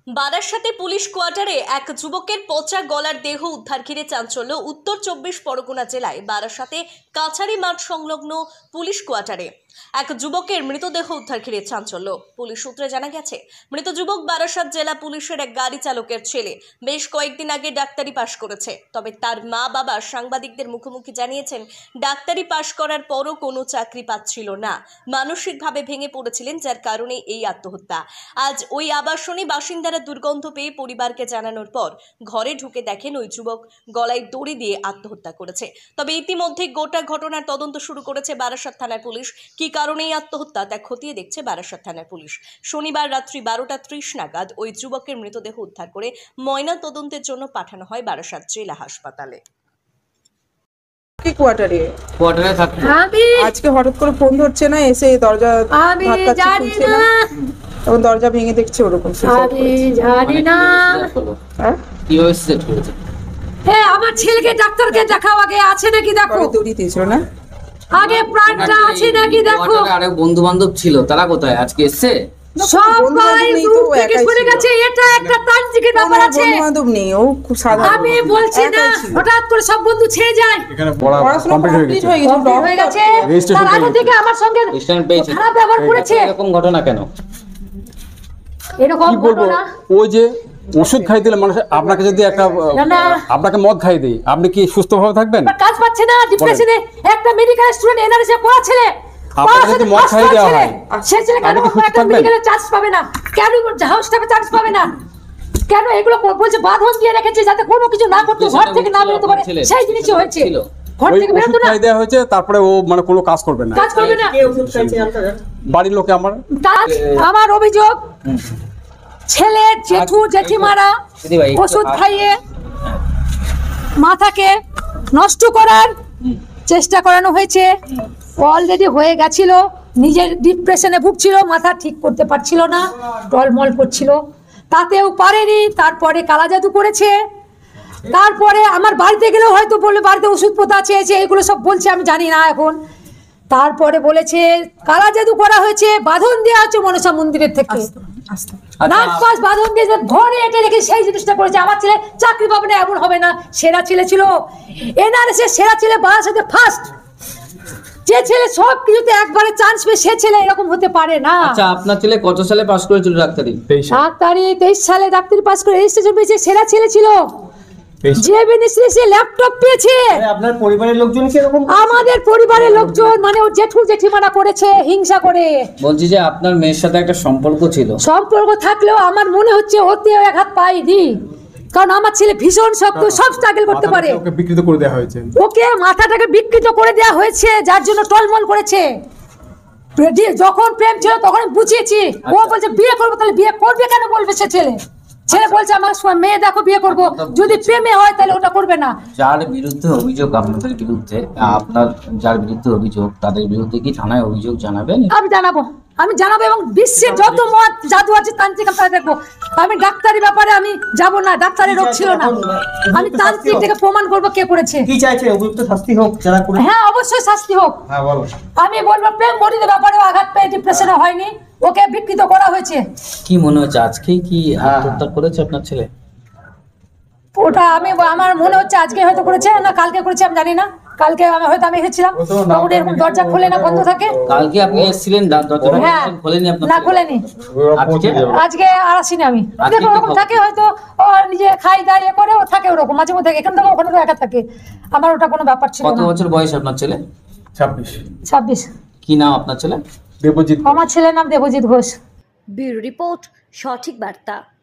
বারাসাতে পুলিশ কোয়ার্টারে এক যুবকের পচা গলার দেহ উদ্ধার ঘিরে চাঞ্চল্য। উত্তর 24 পরগনা জেলায় বারাসাতে কাছারি মাঠ সংলগ্ন পুলিশ কোয়ার্টারে এক যুবকের মৃতদেহ উদ্ধার ঘিরে চাঞ্চল্য। পুলিশ সূত্রে জানা গেছে, মৃত যুবক বারাসাত জেলা পুলিশের এক গাড়ি চালকের ছেলে। বেশ কয়েকদিন আগে ডাক্তারি পাশ করেছে। তবে তার মা বাবা সাংবাদিকদের মুখোমুখি জানিয়েছেন, ডাক্তারি পাশ করার পরও কোনো চাকরি পাচ্ছিল না। মানসিকভাবে ভেঙে পড়েছিলেন, যার কারণে এই আত্মহত্যা। আজ ওই আবাসনে বাসিন্দারা দুর্গন্ধ পেয়ে পরিবারকে জানানোর পর ঘরে ঢুকে দেখেন ওই যুবক গলায় দড়ি দিয়ে আত্মহত্যা করেছে। তবে ইতিমধ্যে গোটা ঘটনার তদন্ত শুরু করেছে বারাসাত থানার পুলিশ। কি কারণে এই আত্মহত্যা তা খতিয়ে দেখছে বারাসাত থানার পুলিশ। শনিবার রাত্রি 12:30 নাগাদ ওই যুবকের মৃতদেহ উদ্ধার করে ময়না তদন্তের জন্য পাঠানো হয় বারাসাত জেলা হাসপাতালে। কি কোয়ার্টারে থাকতো। আজকে হঠাৎ করে ফোন ধরছে না, এসে দরজা ধাক্কাচ্ছে না, তখন দরজা ভেঙে দেখছে ওরকম। জানি না কিভাবে সেট করেছে। হ্যাঁ, আমার ছেলেকে ডাক্তারকে দেখাও, আগে আছে নাকি দেখো। দড়ি দিয়েছিল না, আগে প্রাণটা আছে নাকি দেখো। আরে বন্ধু বান্ধব ছিল, তারা কোথায় আজকে এসেছে? সবাই গ্রুপ থেকে সরে গেছে। এটা একটা তান্ত্রিকের ব্যাপার আছে। বন্ধু বান্ধব নেই, ও খুব সাধারণ। আমি বলছি না, হঠাৎ করে সব বন্ধু ছেড়ে যায়। এখানে পড়াশোনা কমপ্লিট হয়ে গেছে। তার আগে থেকে আমার সঙ্গে খারাপ ব্যবহার করেছে। এরকম ঘটনা কেন? এরকম ঘটনা ওই যে ওষুধ খাই দিলে মানুষ, আপনাকে যদি একটা আপনাকে মদ খাই দেয়, আপনি কি সুস্থভাবে থাকবেন? কাজ পাচ্ছে না, ডিপ্রেশনে। একটা মেডিকেল স্টুডেন্ট এনআরএসে পড়া ছেলে, আপনাকে যদি মদ খাই দেওয়া হয়, সে ছেলে কেন একটা মেডিকেলে চান্স পাবে না? কেন হাউস টাইপে চান্স পাবে না? কেন এগুলো বলছে বাঁধন দিয়ে রেখেছে যাতে কোনো কিছু না করতে, ঘর থেকে না বেরোতে পারে। সেই জিনিসই হয়েছে, ঘর থেকে বেরোতে না। খাই দেওয়া হয়েছে, তারপরে ও মানে কোনো কাজ করবে না। কাজ করবে না। বাড়ির লোকে আমার অভিযোগ, ছেলে জেঠু জেঠিমারা ওষুধ খাইয়ে মাথাকে নষ্ট করার চেষ্টা করানো হয়েছে। অলরেডি হয়ে গেছিল, নিজের ডিপ্রেশনে ভুগছিল, মাথা ঠিক করতে পারছিল না, টলমল করছিল, তাতেও পারেনি। তারপরে কালা জাদু করেছে। তারপরে আমার বাড়িতে গেলেও হয়তো বললে বাড়িতে ওষুধ পোতা আছে, এগুলো সব বলছে, আমি জানি না এখন। তারপরে বলেছে কালা জাদু করা হয়েছে, বাঁধন দেওয়া হচ্ছে মনসা মন্দিরের থেকে। বাঁধন দিয়ে ঘরে এটে রেখে সেই জিনিসটা করেছে। আমার ছেলে চাকরি পাবে না এমন হবে না। সেরা ছেলে ছিল, এনআরএসের সেরা ছেলে, বারাসাতে ফার্স্ট। যে ছেলে সব কিছুতে একবারে চান্স পেয়ে, সে ছেলে এরকম হতে পারে না। আচ্ছা, আপনার ছেলে কত সালে পাস করেছিল ডাক্তারি? 23 সালে ডাক্তারি পাস করে রেজিস্ট্রেশন পেয়েছে। সেরা ছেলে ছিল। যে বিদেশে সে ল্যাপটপ পেয়েছে। আপনার পরিবারের লোকজন কি এরকম? আমাদের পরিবারের লোকজন মানে ও জেঠু জেঠিমারা করেছে হিংসা করে। বলছি যে আপনার মেয়ের সাথে একটা সম্পর্ক ছিল। সম্পর্ক থাকলেও আমার মনে হচ্ছে ওতে এক হাত পাইনি, কারণ আমার ছেলে ভীষণ শক্ত, সব স্ট্রাগল করতে পারে। ওকে বিকৃত করে দেওয়া হয়েছে। ওকে মাথাটাকে বিকৃত করে দেওয়া হয়েছে, যার জন্য টলমল করেছে। যখন প্রেম ছিল তখন বুঝিয়েছি। ও বলছে বিয়ে করবো, তাহলে বিয়ে করবে কেন বলবে সে ছেলে? ছেলে বলছে আমার মেয়ে দেখো বিয়ে করবো, যদি প্রেমে হয় তাহলে ওটা করবে না। যার বিরুদ্ধে অভিযোগ, আপনাদের বিরুদ্ধে, আপনার যার বিরুদ্ধে অভিযোগ, তাদের বিরুদ্ধে কি থানায় অভিযোগ জানাবেন? আমি জানাবো এবং বিশ্বের যত মত জাদু আছে তান্ত্রিক আমরা দেখবো। আমি ডাক্তারি ব্যাপারে আমি যাব না, ডাক্তারের রোগ ছিল না। আমি তান্ত্রিক থেকে প্রমাণ করবো কে করেছে। কি চাইছে? উপযুক্ত শাস্তি হোক যারা করে। হ্যাঁ, অবশ্যই শাস্তি হোক। হ্যাঁ বলো। আমি বলবো প্রেম বডির ব্যাপারেও আঘাত পেয়ে ডিপ্রেশনে হয়নি, ওকে বিকৃত করা হয়েছে। কি মনে হচ্ছে আজকেই কি আত্মহত্যা করেছে আপনার ছেলে? ওটা আমার মনে হচ্ছে আজকে হয়তো করেছে, না কালকে করেছে, আমি জানি না। কালকে হয়তো আমি এসেছিলাম, তখন এরকম দরজা খোলে না, বন্ধ থাকে। কালকে আপনি এসেছিলেন, দরজাটা খোলেনি আপনার? না, খোলেনি। আজকে আর আসিনি আমি। দেখো ওরকম থাকে, হয়তো ও নিজে খাই দাঁড়িয়ে করে, ও থাকে ওরকম মাঝে মধ্যে। এখান থেকে ওখানে তো একা থাকে। আমার ওটা কোনো ব্যাপার ছিল না। কত বছর বয়স আপনার ছেলে? 26। কি নাম আপনার ছেলে? দেবজিৎ। আমার ছেলের নাম দেবজিৎ ঘোষ। ব্যুরো রিপোর্ট, সঠিক বার্তা।